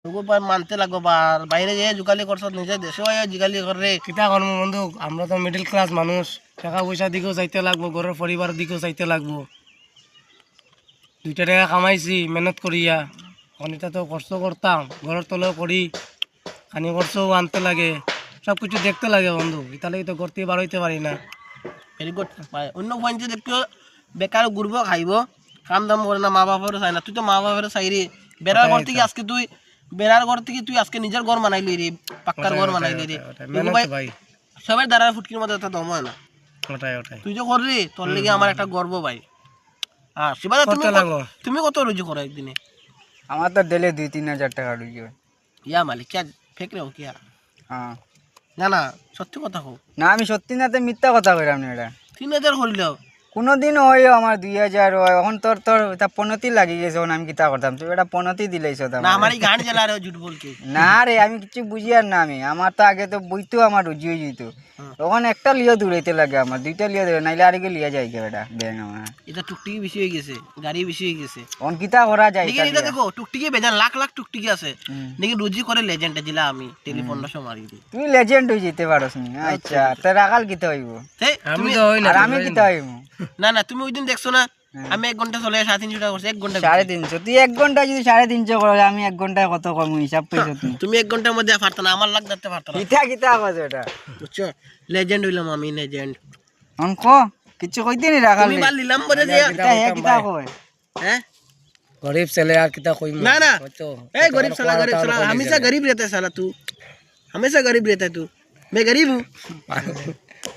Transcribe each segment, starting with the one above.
মানতে লাগবো বাইরে যে জুগালি করছ নিজে দেশে জুগালি করে কিতা করবো বন্ধু, আমরা তো মিডিল ক্লাস মানুষ, টাকা পয়সা দিকেও চাইতে লাগবো, ঘরের পরিবার দিকেও চাইতে লাগবো। 2 টাকা কামাইছি মেহনত করিয়া, অনেকটা তো কষ্ট করতাম, ঘরের তলেও করি, খানি খরচও আনতে লাগে, সব কিছু দেখতে লাগে বন্ধু। তাহলে তো ঘর থেকে বার হইতে পারি না। Very good. অন্য পয়েন্টে দেখো বেকার ঘুরব খাইব, কাম দাম করে না, মা বাপেরও চাই না। তুই তো মা বাপের চাইরি বেড়ার ঘর থেকে আজকে তুই বেড়ার ঘর থেকে তুই আজকে নিজের ঘর বানাইলি রে, পাক্কার ঘর বানাইলি রে। ভাই সবাই দ্বারা ফুটকির মধ্যে একটা দম হয় না। ওটাই ওটাই তুই যে করলি তোর লেগে আমার একটা গর্ব ভাই। হ্যাঁ শিবাদা, তুমি কত রুজি করো একদিনে? আমার তো ডেলে 2-3 হাজার টাকা ঢুকে। ইয়া মালিক क्या फेंक रहे हो क्या? হ্যাঁ না না সত্যি কথা কও। না আমি সত্যি নাতে মিথ্যা কথা কইরাম না। এটা 3000 হইলো কোনোদিন হয় আমার 2000 হয়। এখন তোর তোর তা পনতি লাগি গেছে, এখন আমি কিতা করতাম? তুই এটা পনতি দিলেইছ তো না, আমার এই গান জ্বালা রে ঝুট বলকে। না রে, আমি কিছু বুঝি আর না। আমি আমার তো আগে তো বইতো আমার রুজি হয়ে যেত, তখন একটা লিও দৌড়াইতে লাগে, আমার 2টা লিও দৌড়ে, নাইলে আর কি লিয়া যায় এটা ব্যাং আমার। এটা টুকটুকি বেশি হয়ে গেছে, গাড়ি বেশি হয়ে গেছে। এখন কিতা করা যায়? এটা দেখো টুকটুকি বেজান লাখ লাখ টুকটুকি আছে, দেখি রুজি করে লেজেন্ডে দিলা আমি টেলিফোনটা মারি দিই। তুই লেজেন্ড হয়ে যেতে পারস নি। আচ্ছা তোর রাখাল কিতা হইব? তুমি আর আমি কিতা হইব? না না, তুমি ওই দিন দেখছো না আমি 1 ঘন্টা চলে 350 টাকা করছি। 1 ঘন্টা 350? তুই 1 ঘন্টা যদি 350 করো, আমি 1 ঘন্টায় কত কম হিসাব পেয়েছো তুমি? তুমি 1 ঘন্টার মধ্যে পারতো না, আমার লাগ ধরতে পারতো না। কিতা কিতা আওয়াজ এটা? বুঝছো, লেজেন্ড হইলাম আমি, লেজেন্ড। অন ক কিছু কইতে নি রাখাল? তুমি বাল নিলাম বলে যে কিতা হে কিতা কয়? হ্যাঁ गरीब चले यार कितना कोई ना ना ए गरीब साला हमेशा गरीब रहता है साला। तू हमेशा गरीब रहता है तू। मैं गरीब हूँ।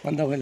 बंद हो गया